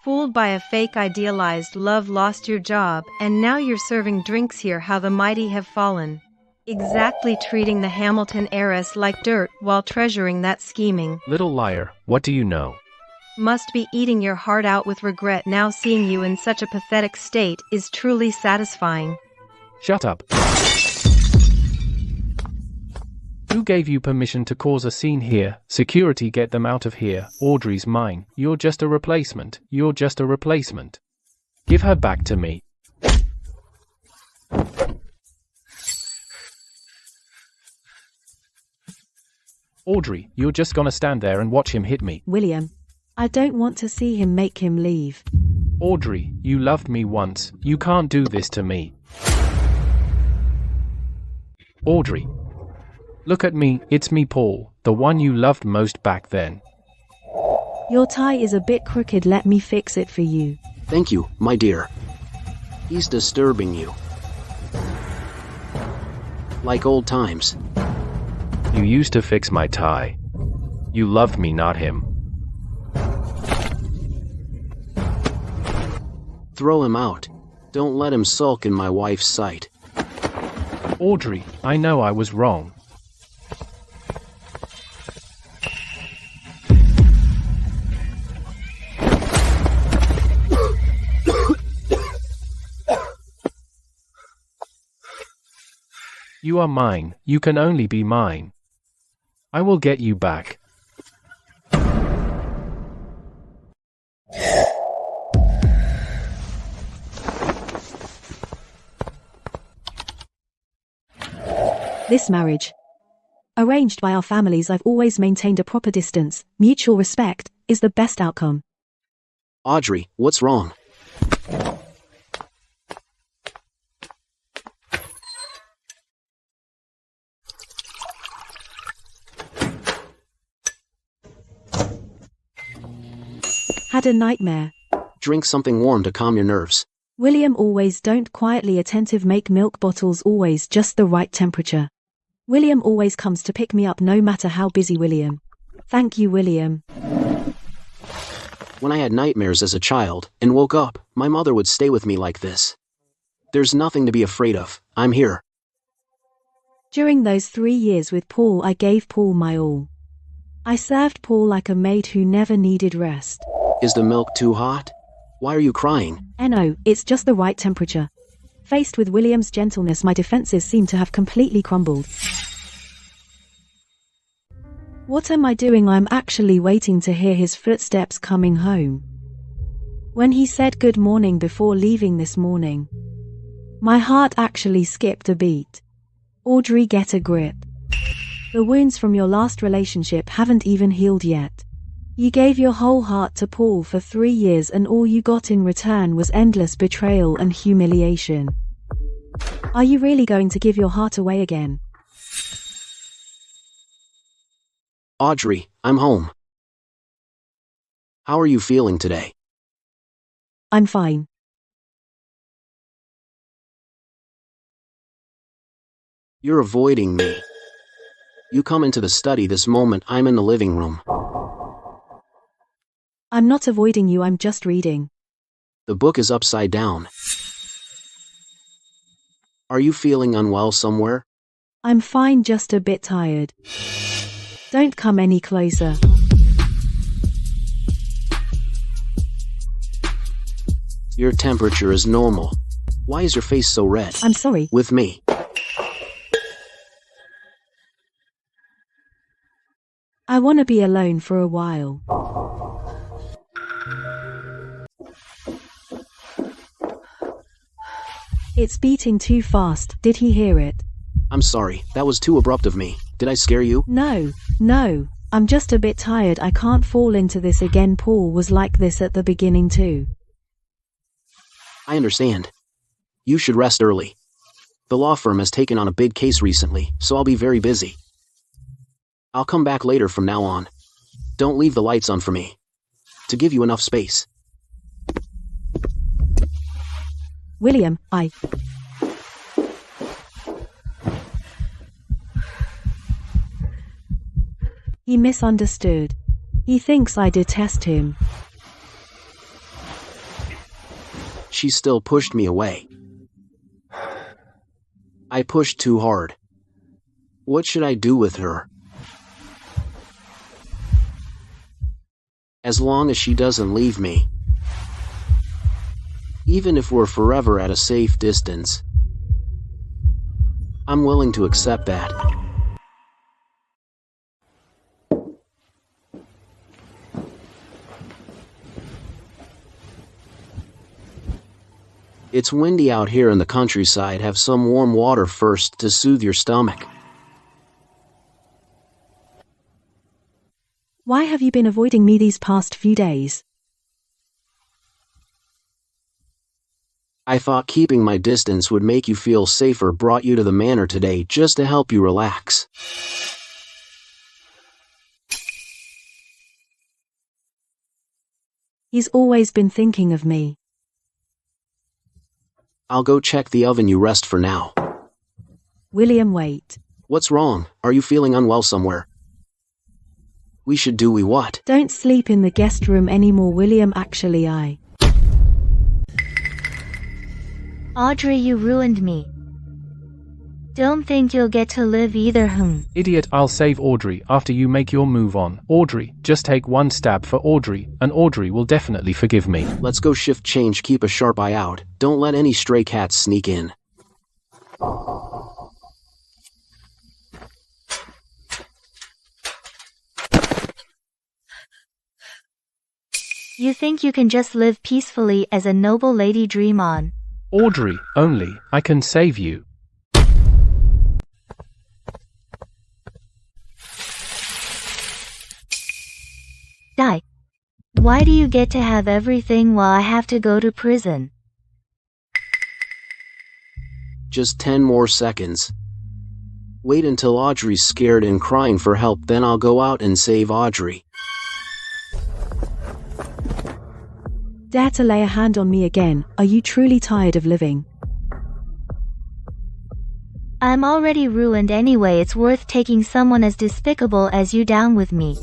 Fooled by a fake idealized love, lost your job, and now you're serving drinks here. How the mighty have fallen. Exactly, treating the Hamilton heiress like dirt while treasuring that scheming. Little liar, what do you know? Must be eating your heart out with regret. Now seeing you in such a pathetic state is truly satisfying. Shut up. Who gave you permission to cause a scene here? Security, get them out of here. Audrey's mine. You're just a replacement. You're just a replacement. Give her back to me. Audrey, you're just gonna stand there and watch him hit me. William, I don't want to see him make him leave. Audrey, you loved me once. You can't do this to me. Audrey. Look at me, it's me, Paul, the one you loved most back then. Your tie is a bit crooked, let me fix it for you. Thank you, my dear. He's disturbing you. Like old times. You used to fix my tie. You loved me, not him. Throw him out. Don't let him sulk in my wife's sight. Audrey, I know I was wrong. You are mine, you can only be mine. I will get you back. This marriage, arranged by our families, I've always maintained a proper distance, mutual respect, is the best outcome. Audrey, what's wrong? Had a nightmare. Drink something warm to calm your nerves. William, always don't quietly attentive, make milk bottles always just the right temperature. William always comes to pick me up no matter how busy. William. Thank you, William. When I had nightmares as a child and woke up, my mother would stay with me like this. There's nothing to be afraid of. I'm here. During those 3 years with Paul, I gave Paul my all. I served Paul like a maid who never needed rest. Is the milk too hot? Why are you crying? No, it's just the right temperature. Faced with William's gentleness, my defenses seem to have completely crumbled. What am I doing? I'm actually waiting to hear his footsteps coming home. When he said good morning before leaving this morning, my heart actually skipped a beat. Audrey, get a grip. The wounds from your last relationship haven't even healed yet. You gave your whole heart to Paul for 3 years and all you got in return was endless betrayal and humiliation. Are you really going to give your heart away again? Audrey, I'm home. How are you feeling today? I'm fine. You're avoiding me. You come into the study this moment, I'm in the living room. I'm not avoiding you, I'm just reading. The book is upside down. Are you feeling unwell somewhere? I'm fine, just a bit tired. Don't come any closer. Your temperature is normal. Why is your face so red? I'm sorry. With me. I want to be alone for a while. It's beating too fast. Did he hear it? I'm sorry, that was too abrupt of me. Did I scare you? No. I'm just a bit tired. I can't fall into this again. Paul was like this at the beginning too. I understand. You should rest early. The law firm has taken on a big case recently, so I'll be very busy. I'll come back later from now on. Don't leave the lights on for me. To give you enough space. William, He misunderstood. He thinks I detest him. She still pushed me away. I pushed too hard. What should I do with her? As long as she doesn't leave me. Even if we're forever at a safe distance. I'm willing to accept that. It's windy out here in the countryside. Have some warm water first to soothe your stomach. Why have you been avoiding me these past few days? I thought keeping my distance would make you feel safer. Brought you to the manor today just to help you relax. He's always been thinking of me. I'll go check the oven. You rest for now. William, wait. What's wrong? Are you feeling unwell somewhere? We should do what? Don't sleep in the guest room anymore, William. Actually, Audrey, you ruined me. Don't think you'll get to live either. Idiot, I'll save Audrey after you make your move on. Audrey, just take one stab for Audrey, and Audrey will definitely forgive me. Let's go shift change. Keep a sharp eye out. Don't let any stray cats sneak in. You think you can just live peacefully as a noble lady dream on? Audrey, only I can save you. Die. Why do you get to have everything while I have to go to prison? Just 10 more seconds. Wait until Audrey's scared and crying for help, then I'll go out and save Audrey. Dare to lay a hand on me again? Are you truly tired of living? I'm already ruined anyway. It's worth taking someone as despicable as you down with me.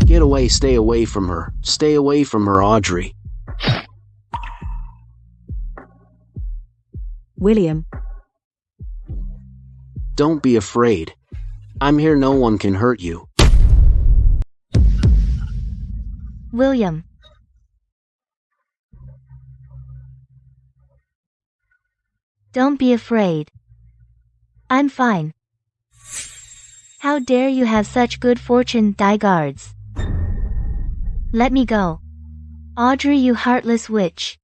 Get away, stay away from her. Stay away from her, Audrey. William. Don't be afraid. I'm here, no one can hurt you. William. Don't be afraid. I'm fine. How dare you have such good fortune, die guards. Let me go. Audrey, you heartless witch.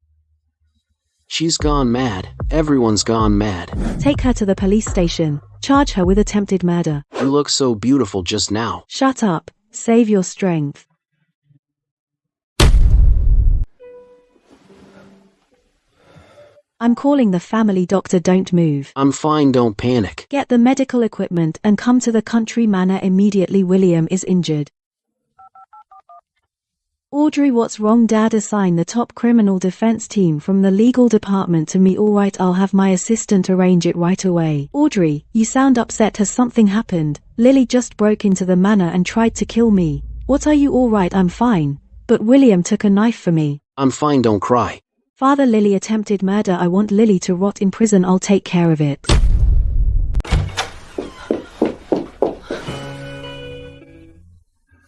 She's gone mad. Everyone's gone mad. Take her to the police station. Charge her with attempted murder. You look so beautiful just now. Shut up. Save your strength. I'm calling the family doctor. Don't move. I'm fine, don't panic. Get the medical equipment and come to the country manor immediately. William is injured. Audrey, what's wrong? Dad, assign the top criminal defense team from the legal department to me. Alright, I'll have my assistant arrange it right away. Audrey, you sound upset. Has something happened? Lily just broke into the manor and tried to kill me. What, are you alright? I'm fine. But William took a knife for me. I'm fine, don't cry. Father, Lily attempted murder. I want Lily to rot in prison. I'll take care of it.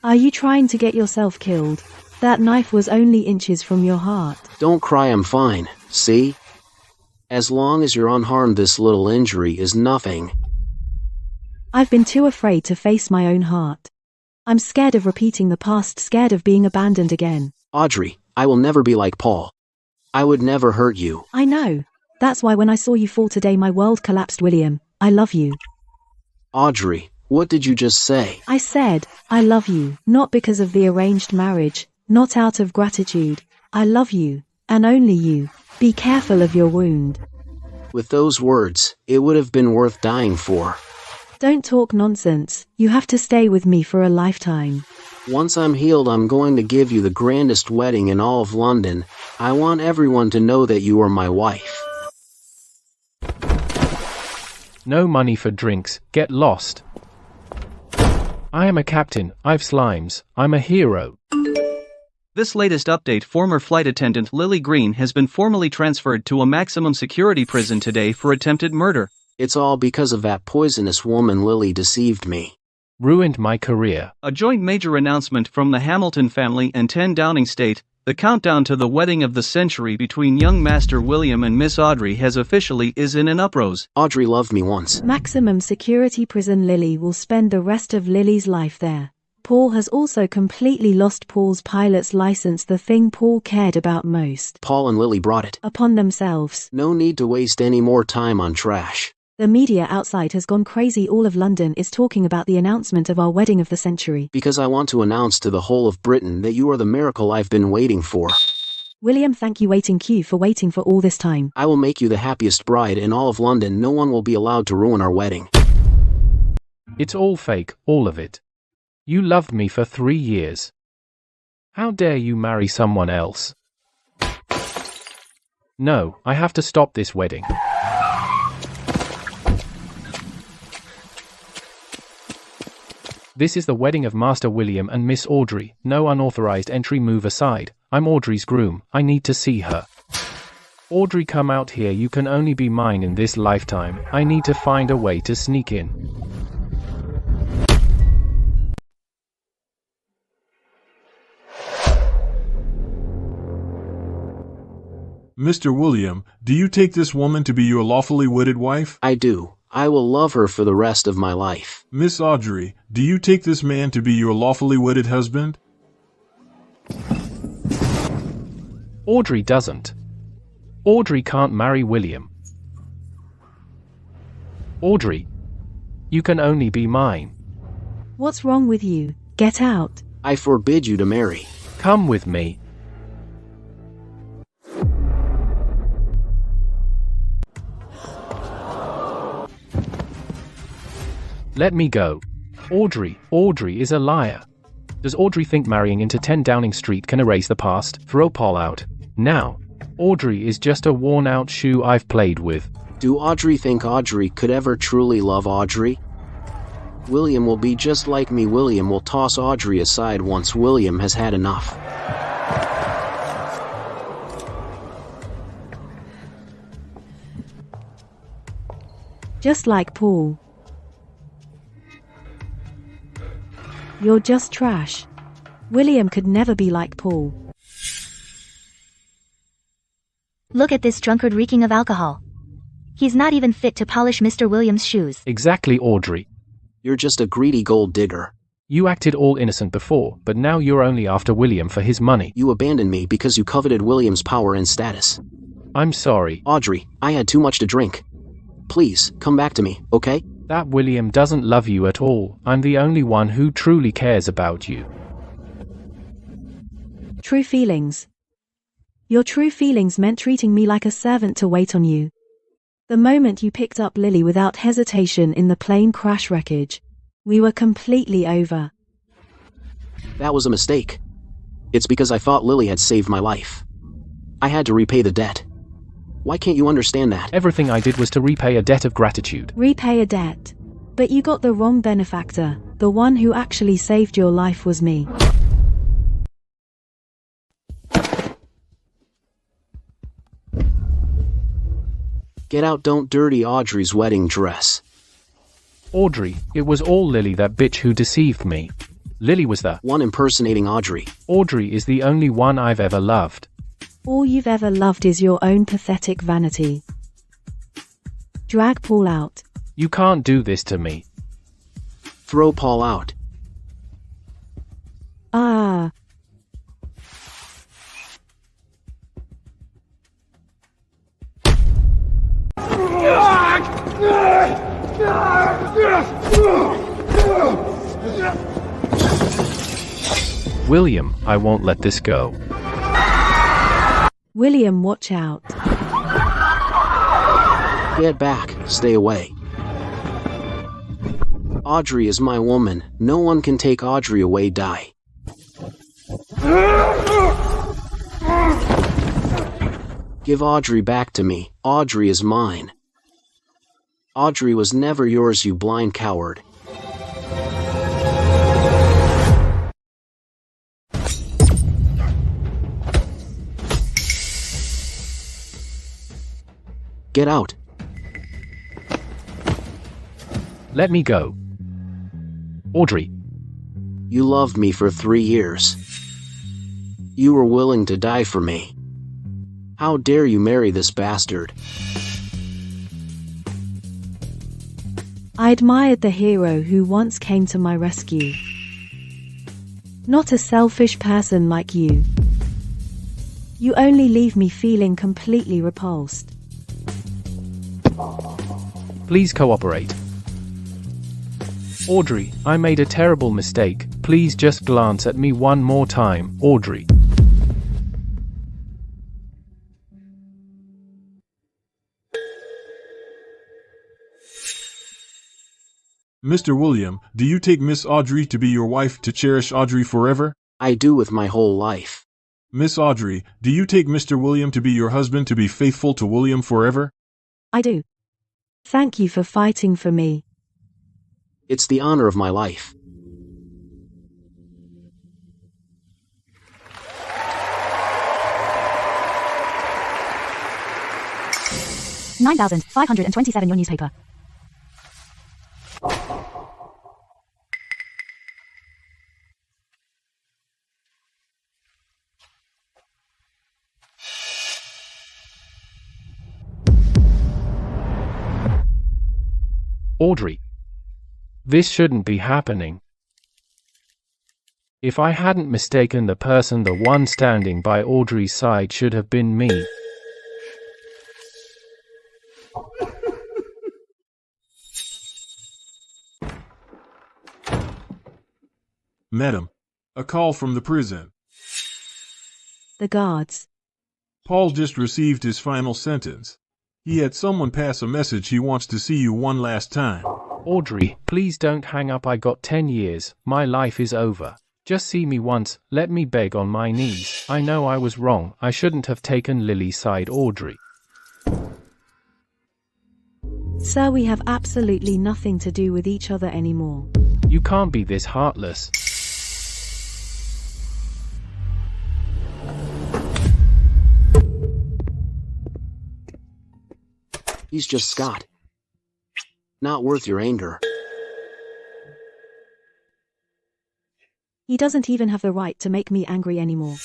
Are you trying to get yourself killed? That knife was only inches from your heart. Don't cry, I'm fine. See? As long as you're unharmed, this little injury is nothing. I've been too afraid to face my own heart. I'm scared of repeating the past, scared of being abandoned again. Audrey, I will never be like Paul. I would never hurt you. I know. That's why when I saw you fall today, my world collapsed. William, I love you. Audrey, what did you just say? I said, I love you, not because of the arranged marriage, not out of gratitude. I love you, and only you. Be careful of your wound. With those words, it would have been worth dying for. Don't talk nonsense. You have to stay with me for a lifetime. Once I'm healed, I'm going to give you the grandest wedding in all of London. I want everyone to know that you are my wife. No money for drinks, get lost. I am a captain, I've slimes, I'm a hero. This latest update, former flight attendant Lily Green has been formally transferred to a maximum security prison today for attempted murder. It's all because of that poisonous woman. Lily deceived me. Ruined my career. A joint major announcement from the Hamilton family and 10 Downing Street. The countdown to the wedding of the century between young Master William and Miss Audrey has officially is in an uprose. Audrey loved me once. Maximum security prison. Lily will spend the rest of Lily's life there. Paul has also completely lost Paul's pilot's license, the thing Paul cared about most. Paul and Lily brought it upon themselves. No need to waste any more time on trash. The media outside has gone crazy. All of London is talking about the announcement of our wedding of the century. Because I want to announce to the whole of Britain that you are the miracle I've been waiting for. William, thank you for waiting for all this time. I will make you the happiest bride in all of London. No one will be allowed to ruin our wedding. It's all fake, all of it. You loved me for 3 years. How dare you marry someone else? No, I have to stop this wedding. This is the wedding of Master William and Miss Audrey. No unauthorized entry. Move aside. I'm Audrey's groom. I need to see her. Audrey, come out here. You can only be mine in this lifetime. I need to find a way to sneak in. Mr. William, do you take this woman to be your lawfully wedded wife? I do. I will love her for the rest of my life. Miss Audrey, do you take this man to be your lawfully wedded husband? Audrey doesn't. Audrey can't marry William. Audrey, you can only be mine. What's wrong with you? Get out. I forbid you to marry. Come with me. Let me go. Audrey is a liar. Does Audrey think marrying into 10 Downing Street can erase the past? Throw Paul out. Now. Audrey is just a worn-out shoe I've played with. Do Audrey think Audrey could ever truly love Audrey? William will be just like me. William will toss Audrey aside once William has had enough. Just like Paul. You're just trash. William could never be like Paul. Look at this drunkard reeking of alcohol. He's not even fit to polish Mr. Williams' shoes. Exactly, Audrey. You're just a greedy gold digger. You acted all innocent before, but now you're only after William for his money. You abandoned me because you coveted William's power and status. I'm sorry. Audrey, I had too much to drink. Please, come back to me, okay? That William doesn't love you at all. I'm the only one who truly cares about you. True feelings. Your true feelings meant treating me like a servant to wait on you. The moment you picked up Lily without hesitation in the plane crash wreckage, we were completely over. That was a mistake. It's because I thought Lily had saved my life. I had to repay the debt. Why can't you understand that? Everything I did was to repay a debt of gratitude. Repay a debt. But you got the wrong benefactor. The one who actually saved your life was me. Get out, don't dirty Audrey's wedding dress. Audrey, it was all Lily, that bitch who deceived me. Lily was the one impersonating Audrey. Audrey is the only one I've ever loved. All you've ever loved is your own pathetic vanity. Drag Paul out. You can't do this to me. Throw Paul out. Ah. William, I won't let this go. William, watch out. Get back, stay away. Audrey is my woman. No one can take Audrey away. Die. Give Audrey back to me. Audrey is mine. Audrey was never yours, you blind coward. Get out. Let me go. Audrey. You loved me for 3 years. You were willing to die for me. How dare you marry this bastard? I admired the hero who once came to my rescue. Not a selfish person like you. You only leave me feeling completely repulsed. Please cooperate. Audrey, I made a terrible mistake. Please just glance at me one more time, Audrey. Mr. William, do you take Miss Audrey to be your wife, to cherish Audrey forever? I do, with my whole life. Miss Audrey, do you take Mr. William to be your husband, to be faithful to William forever? I do. Thank you for fighting for me. It's the honor of my life. $9,527 your newspaper. Audrey. This shouldn't be happening. If I hadn't mistaken the person, the one standing by Audrey's side should have been me. Madam, a call from the prison. The guards. Paul just received his final sentence. He had someone pass a message. He wants to see you one last time. Audrey, please don't hang up. I got 10 years. My life is over. Just see me once. Let me beg on my knees. I know I was wrong. I shouldn't have taken Lily's side, Audrey. Sir, we have absolutely nothing to do with each other anymore. You can't be this heartless. He's just Scott. Not worth your anger. He doesn't even have the right to make me angry anymore.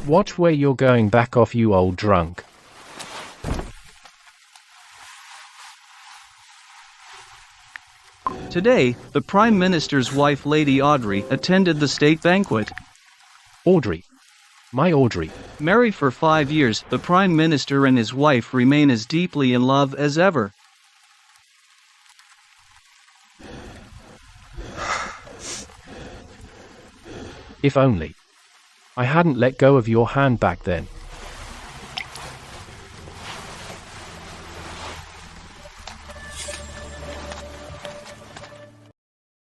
Watch where you're going. Back off, you old drunk. Today, the Prime Minister's wife, Lady Audrey, attended the state banquet. Audrey. My Audrey. Married for 5 years, the Prime Minister and his wife remain as deeply in love as ever. If only I hadn't let go of your hand back then.